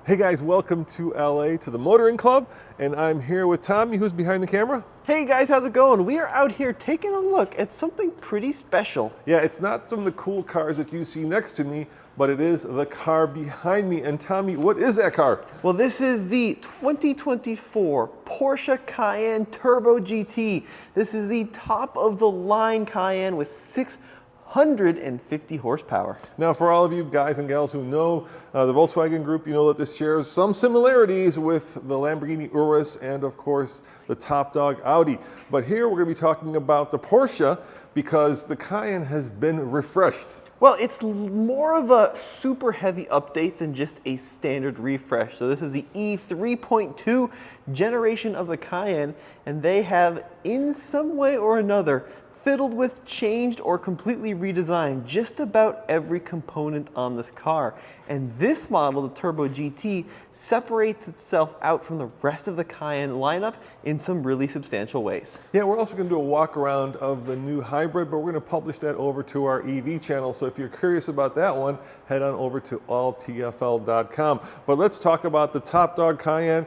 Hey guys, welcome to LA to the Motoring Club, and I'm here with Tommy, who's behind the camera. Hey guys, how's it going? We are out here taking a look at something pretty special. Yeah, it's not some of the cool cars that you see next to me, but it is the car behind me. And Tommy, what is that car? Well, this is the 2024 Porsche Cayenne Turbo GT. This is the top of the line Cayenne with 650 horsepower. Now, for all of you guys and gals who know the Volkswagen Group, you know that this shares some similarities with the Lamborghini Urus and, of course, the top dog Audi. But here we're going to be talking about the Porsche because the Cayenne has been refreshed. Well, it's more of a super heavy update than just a standard refresh. So this is the E3.2 generation of the Cayenne, and they have, in some way or another, fiddled with, changed, or completely redesigned just about every component on this car. And this model, the Turbo GT, separates itself out from the rest of the Cayenne lineup in some really substantial ways. Yeah, we're also going to do a walk around of the new hybrid, but we're going to publish that over to our EV channel. So if you're curious about that one, head on over to alltfl.com. But let's talk about the top dog Cayenne.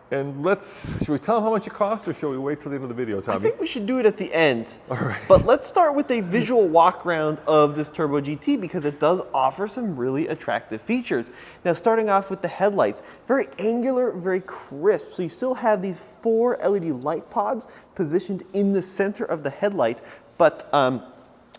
And should we tell them how much it costs, or should we wait till the end of the video, Tommy? I think we should do it at the end. All right. But let's start with a visual walk around of this Turbo GT because it does offer some really attractive features. Now, starting off with the headlights, very angular, very crisp. So you still have these 4 LED light pods positioned in the center of the headlight, but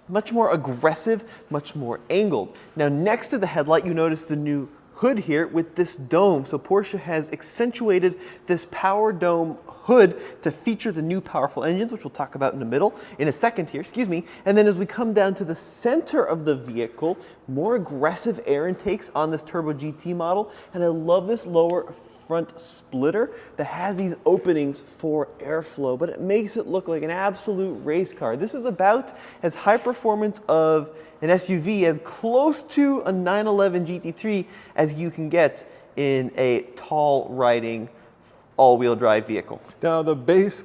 much more aggressive, much more angled. Now, next to the headlight, you notice the new hood here with this dome. So Porsche has accentuated this power dome hood to feature the new powerful engines, which we'll talk about in a second here, excuse me. And then as we come down to the center of the vehicle, more aggressive air intakes on this Turbo GT model. And I love this lower front splitter that has these openings for airflow, but it makes it look like an absolute race car. This is about as high performance of an SUV, as close to a 911 GT3 as you can get in a tall riding all-wheel drive vehicle. Now, the base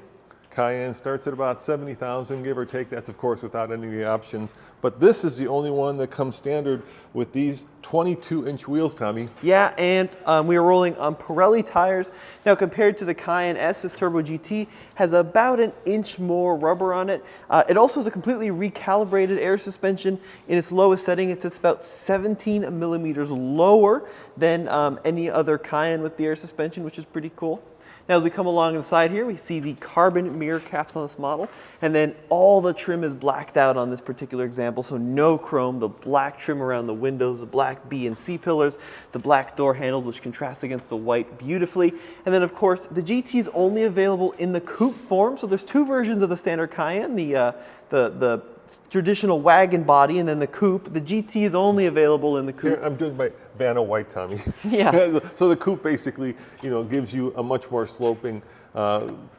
Cayenne starts at about 70,000, give or take. That's, of course, without any of the options. But this is the only one that comes standard with these 22-inch wheels, Tommy. Yeah, and we are rolling on Pirelli tires. Now, compared to the Cayenne S, this Turbo GT has about an inch more rubber on it. It also has a completely recalibrated air suspension. In its lowest setting, it sits about 17 millimeters lower than any other Cayenne with the air suspension, which is pretty cool. Now, as we come along the side here, we see the carbon mirror caps on this model, and then all the trim is blacked out on this particular example, so no chrome, the black trim around the windows, the black B and C pillars, the black door handles, which contrast against the white beautifully. And then, of course, the GT is only available in the coupe form, so there's 2 versions of the standard Cayenne, the traditional wagon body and then the coupe. The GT is only available in the coupe. Here, I'm doing my Vanna White, Tommy. Yeah. So the coupe basically, gives you a much more sloping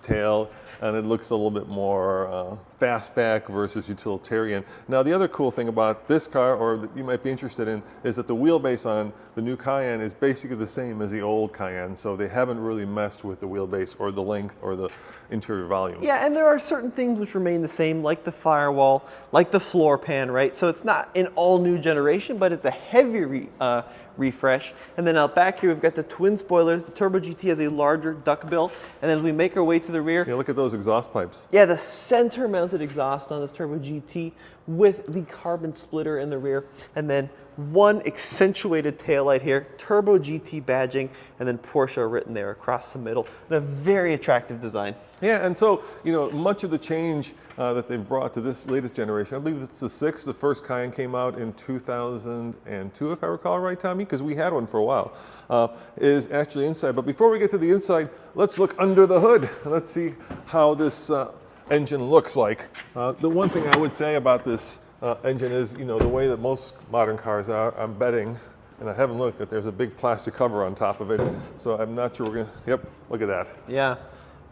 tail, and it looks a little bit more fastback versus utilitarian. Now, the other cool thing about this car, or that you might be interested in, is that the wheelbase on the new Cayenne is basically the same as the old Cayenne, so they haven't really messed with the wheelbase or the length or the interior volume. Yeah, and there are certain things which remain the same, like the firewall, like the floor pan, right? So it's not an all-new generation, but it's a heavy refresh. And then out back here, we've got the twin spoilers. The Turbo GT has a larger duckbill. And then as we make our way to the rear, Yeah, look at those exhaust pipes. yeah, the center-mounted exhaust on this Turbo GT with the carbon splitter in the rear. And then one accentuated taillight here, Turbo GT badging, and then Porsche written there across the middle. And a very attractive design. Yeah, and so, much of the change that they've brought to this latest generation, I believe it's the 6th, the first Cayenne came out in 2002, if I recall right, Tommy, because we had one for a while, is actually inside. But before we get to the inside, let's look under the hood. Let's see how this engine looks like. The one thing I would say about this engine is, the way that most modern cars are, I'm betting, and I haven't looked, that there's a big plastic cover on top of it. So I'm not sure we're going to, yep, look at that. Yeah.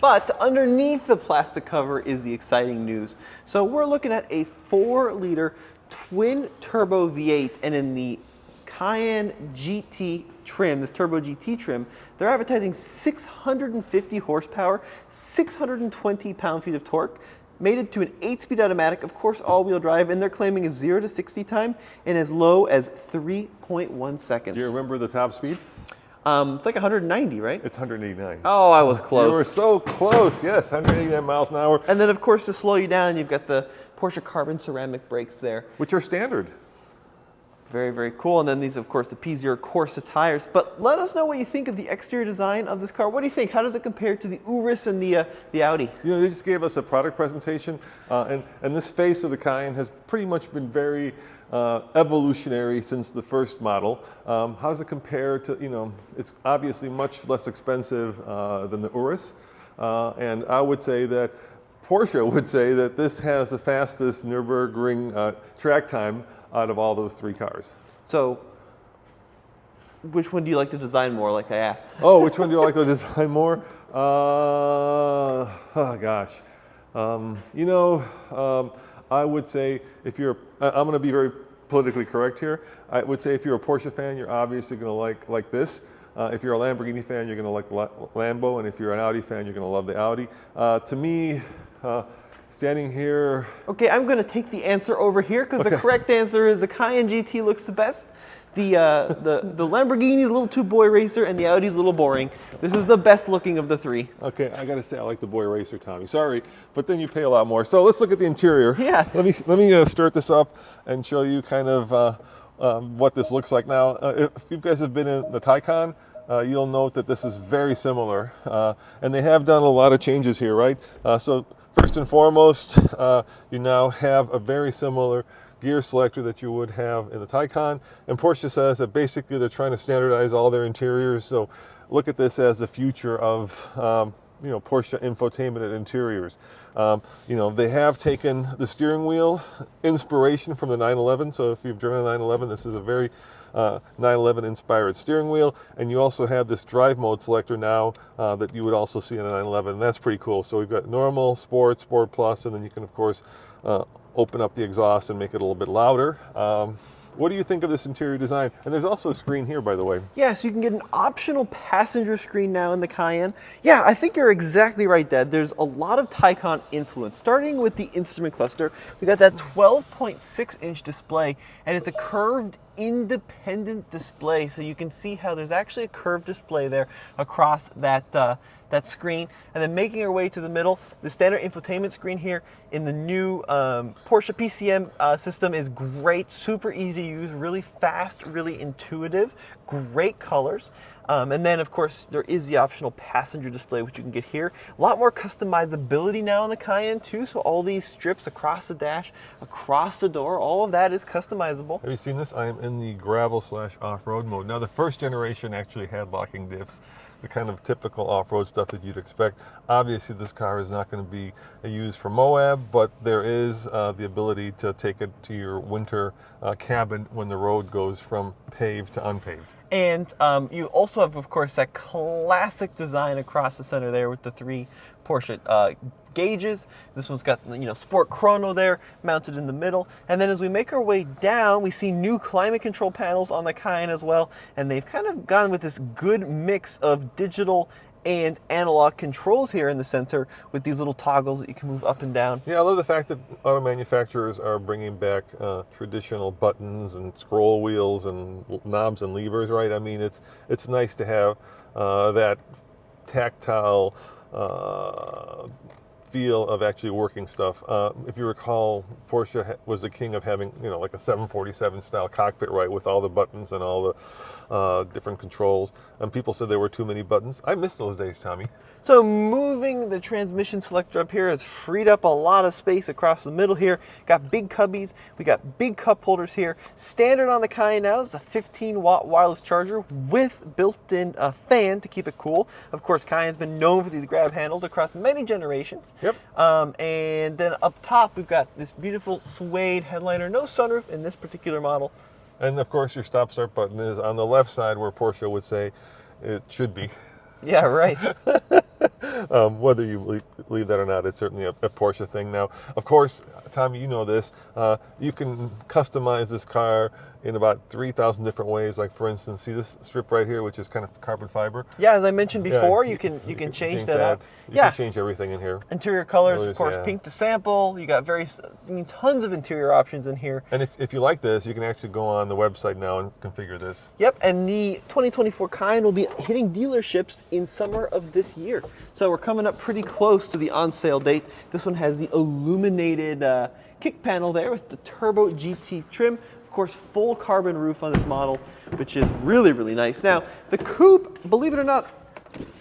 But underneath the plastic cover is the exciting news. So we're looking at a 4-liter twin turbo V8, and in the Cayenne GT trim, this Turbo GT trim, they're advertising 650 horsepower, 620 pound-feet of torque, mated to an 8-speed automatic, of course all-wheel drive, and they're claiming a 0 to 60 time in as low as 3.1 seconds. Do you remember the top speed? It's like 190, right? It's 189. Oh, I was close. You were so close. Yes, 189 miles an hour. And then, of course, to slow you down, you've got the Porsche carbon ceramic brakes there. Which are standard. Very, very cool. And then these, of course, the P0 Corsa tires. But let us know what you think of the exterior design of this car. What do you think? How does it compare to the Urus and the Audi? You know, they just gave us a product presentation, and this face of the Cayenne has pretty much been very evolutionary since the first model. How does it compare to, you know, it's obviously much less expensive than the Urus, and I would say that Porsche would say that this has the fastest Nürburgring track time out of all those three cars. So, which one do you like to design more, like I asked? Oh, which one do you like to design more? Oh gosh. You know, I would say if you're, I'm going to be very politically correct here. I would say if you're a Porsche fan, you're obviously going to like this. If you're a Lamborghini fan, you're going to like the Lambo, and if you're an Audi fan, you're going to love the Audi. To me, standing here. Okay, I'm going to take the answer over here because the correct answer is the Cayenne GT looks the best. The Lamborghini is a little too boy racer, and the Audi is a little boring. This is the best looking of the three. Okay, I got to say I like the boy racer, Tommy. Sorry, but then you pay a lot more. So let's look at the interior. Yeah. Let me start this up and show you kind of what this looks like now. If you guys have been in the Taycan, you'll note that this is very similar, and they have done a lot of changes here, right? So first and foremost, you now have a very similar gear selector that you would have in the Taycan, and Porsche says that basically they're trying to standardize all their interiors. So look at this as the future of you know, Porsche infotainment and interiors. You know, they have taken the steering wheel inspiration from the 911. So if you've driven a 911, this is a very 911 inspired steering wheel, and you also have this drive mode selector now that you would also see in a 911, and that's pretty cool. So we've got normal, sport, sport plus, and then you can of course open up the exhaust and make it a little bit louder. What do you think of this interior design? And there's also a screen here, by the way. Yes, you can get an optional passenger screen now in the Cayenne. Yeah, I think you're exactly right, Dad. There's a lot of Taycan influence. Starting with the instrument cluster, we got that 12.6-inch display, and it's a curved independent display, so you can see how there's actually a curved display there across that that screen. And then making our way to the middle, the standard infotainment screen here in the new Porsche PCM system is great, super easy to use, really fast, really intuitive, great colors. And then of course there is the optional passenger display, which you can get here. A lot more customizability now in the Cayenne too, so all these strips across the dash, across the door, all of that is customizable. Have you seen this? I am in the gravel / off-road mode. Now the first generation actually had locking diffs, the kind of typical off-road stuff that you'd expect. Obviously this car is not going to be used for Moab, but there is the ability to take it to your winter cabin when the road goes from paved to unpaved. And you also have, of course, that classic design across the center there with the three Porsche gauges. This one's got, you know, Sport Chrono there mounted in the middle. And then as we make our way down, we see new climate control panels on the Cayenne as well. And they've kind of gone with this good mix of digital and analog controls here in the center with these little toggles that you can move up and down. Yeah, I love the fact that auto manufacturers are bringing back traditional buttons and scroll wheels and knobs and levers, right? I mean, it's nice to have that tactile feel of actually working stuff. If you recall, Porsche was the king of having, you know, like a 747 style cockpit, right, with all the buttons and all the different controls. And people said there were too many buttons. I miss those days, Tommy. So moving the transmission selector up here has freed up a lot of space across the middle here. Got big cubbies, we got big cup holders here. Standard on the Cayenne now is a 15-watt wireless charger with built-in fan to keep it cool. Of course, Cayenne's been known for these grab handles across many generations. Yep. And then up top, we've got this beautiful suede headliner, no sunroof in this particular model. And of course, your stop-start button is on the left side where Porsche would say it should be. Yeah, right. Whether you believe that or not, it's certainly a Porsche thing now. Of course, Tommy, you know this. You can customize this car in about 3,000 different ways. Like for instance, see this strip right here, which is kind of carbon fiber. Yeah, as I mentioned before, Yeah, you can change paint that up. You Yeah. can change everything in here. Interior colors, of Colors, course, yeah. pink to sample. You got tons of interior options in here. And if you like this, you can actually go on the website now and configure this. Yep, and the 2024 Cayenne will be hitting dealerships in summer of this year. So we're coming up pretty close to the on-sale date. This one has the illuminated kick panel there with the Turbo GT trim. Of course, full carbon roof on this model, which is really, really nice. Now, the coupe, believe it or not,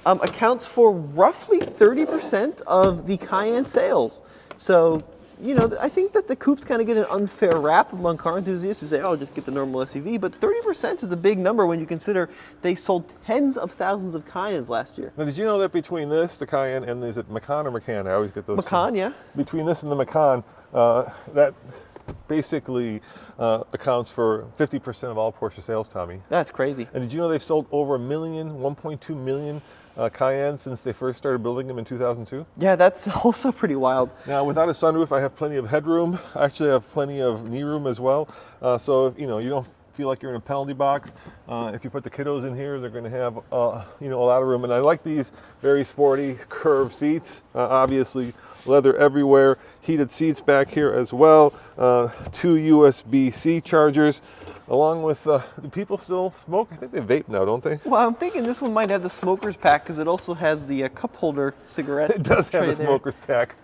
accounts for roughly 30% of the Cayenne sales. So, you know, I think that the coupes kind of get an unfair rap among car enthusiasts who say, oh, just get the normal SUV. But 30% is a big number when you consider they sold tens of thousands of Cayennes last year. Now, did you know that between this, the Cayenne, and is it Macan or Macan? I always get those. Macan, yeah. Between this and the Macan, that basically accounts for 50% of all Porsche sales, Tommy. That's crazy. And did you know they've sold over 1.2 million Cayenne since they first started building them in 2002? Yeah, that's also pretty wild. Now, without a sunroof, I have plenty of headroom. I actually have plenty of knee room as well. So, if, you know, you don't feel like you're in a penalty box. If you put the kiddos in here, they're going to have, you know, a lot of room. And I like these very sporty curved seats. Obviously, leather everywhere. Heated seats back here as well. 2 USB-C chargers. Along with, do people still smoke? I think they vape now, don't they? Well, I'm thinking this one might have the smoker's pack because it also has the cup holder cigarette. It does have tray the smoker's pack.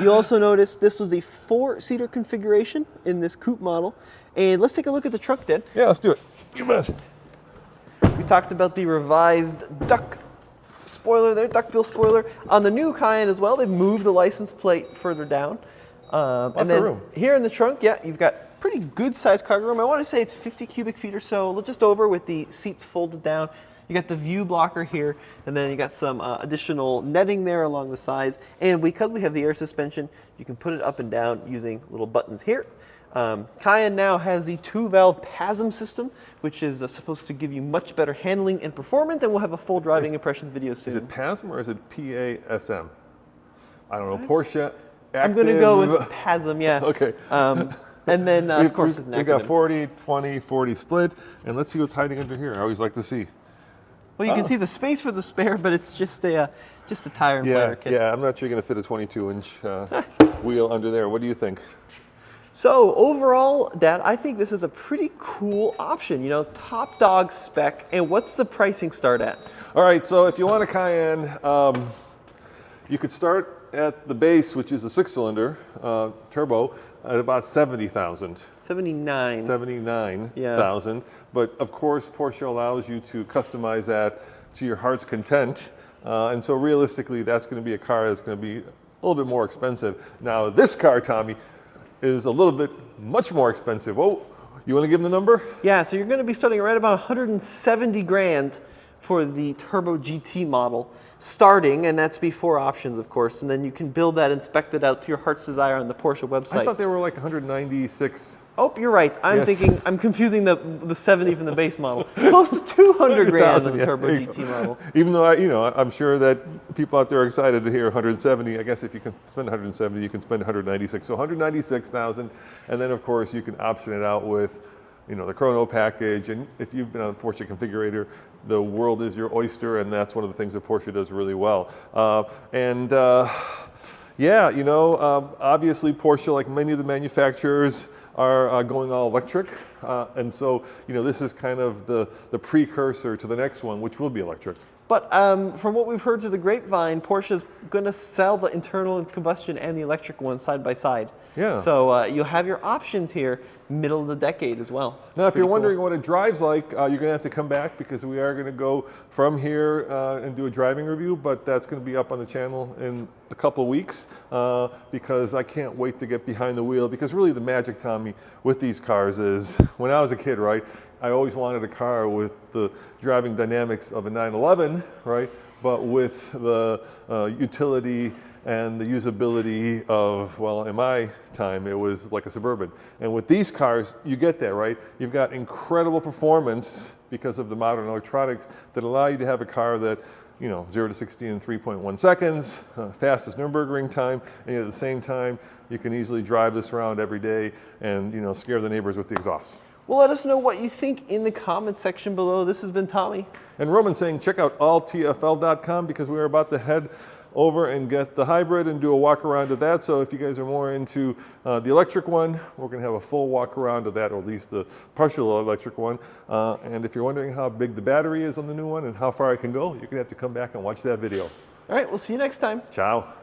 You also notice this was a 4-seater configuration in this coupe model. And let's take a look at the trunk, Dan. Yeah, let's do it. You bet. We talked about the revised duck spoiler there, duckbill spoiler. On the new Cayenne as well, they've moved the license plate further down. Lots and then of room. Here in the trunk, yeah, you've got pretty good sized cargo room. I want to say it's 50 cubic feet or so, just over with the seats folded down. You got the view blocker here, and then you got some additional netting there along the sides. And because we have the air suspension, you can put it up and down using little buttons here. Cayenne now has the 2-valve PASM system, which is supposed to give you much better handling and performance, and we'll have a full driving impressions video soon. Is it PASM or is it PASM? I don't know. Porsche Active. I'm going to go with PASM, yeah. Okay. And then, of course, it's an we got acronym. 40, 20, 40 split, and let's see what's hiding under here. I always like to see. Well, you can see the space for the spare, but it's just a tire and Yeah, inflator kit. yeah. I'm not sure you're going to fit a 22-inch wheel under there. What do you think? So overall, Dad, I think this is a pretty cool option. You know, top dog spec. And what's the pricing start at? All right. So if you want a Cayenne, you could start at the base, which is a 6-cylinder turbo, at about 70,000. 79. 79,000. But of course, Porsche allows you to customize that to your heart's content. And so realistically, that's going to be a car that's going to be a little bit more expensive. Now, this car, Tommy, is a little bit much more expensive. Oh, you want to give them the number? Yeah, so you're going to be starting right about 170 grand for the Turbo GT model starting, and that's before options, of course. And then you can build that and spec it out to your heart's desire on the Porsche website. I thought they were like 196. Oh, you're right. I'm Yes. thinking, I'm confusing the 70 from the base model. Close to 200 grand on the Yeah, Turbo there you GT go. model. Even though I'm sure that people out there are excited to hear 170. I guess if you can spend 170, you can spend 196. So 196,000, and then of course you can option it out with, the Chrono package. And if you've been on Porsche Configurator, the world is your oyster, and that's one of the things that Porsche does really well. Obviously Porsche, like many of the manufacturers, are going all electric. And so, this is kind of the precursor to the next one, which will be electric. But from what we've heard through the grapevine, Porsche is going to sell the internal combustion and the electric one side by side. Yeah. So you'll have your options here middle of the decade as well. Now, if you're wondering what it drives like, you're going to have to come back because we are going to go from here and do a driving review, but that's going to be up on the channel in a couple of weeks because I can't wait to get behind the wheel, because really the magic, Tommy, with these cars is, when I was a kid, right, I always wanted a car with the driving dynamics of a 911, right, but with the utility and the usability of, well, in my time, it was like a Suburban. And with these cars, you get that, right? You've got incredible performance because of the modern electronics that allow you to have a car that, 0 to 60 in 3.1 seconds, fastest Nürburgring time, and yet at the same time, you can easily drive this around every day and, scare the neighbors with the exhaust. Well, let us know what you think in the comment section below. This has been Tommy. And Roman saying check out alltfl.com because we are about to head over and get the hybrid and do a walk around of that. So if you guys are more into the electric one, we're going to have a full walk around of that, or at least the partial electric one. And if you're wondering how big the battery is on the new one and how far I can go, you're going to have to come back and watch that video. All right, we'll see you next time. Ciao.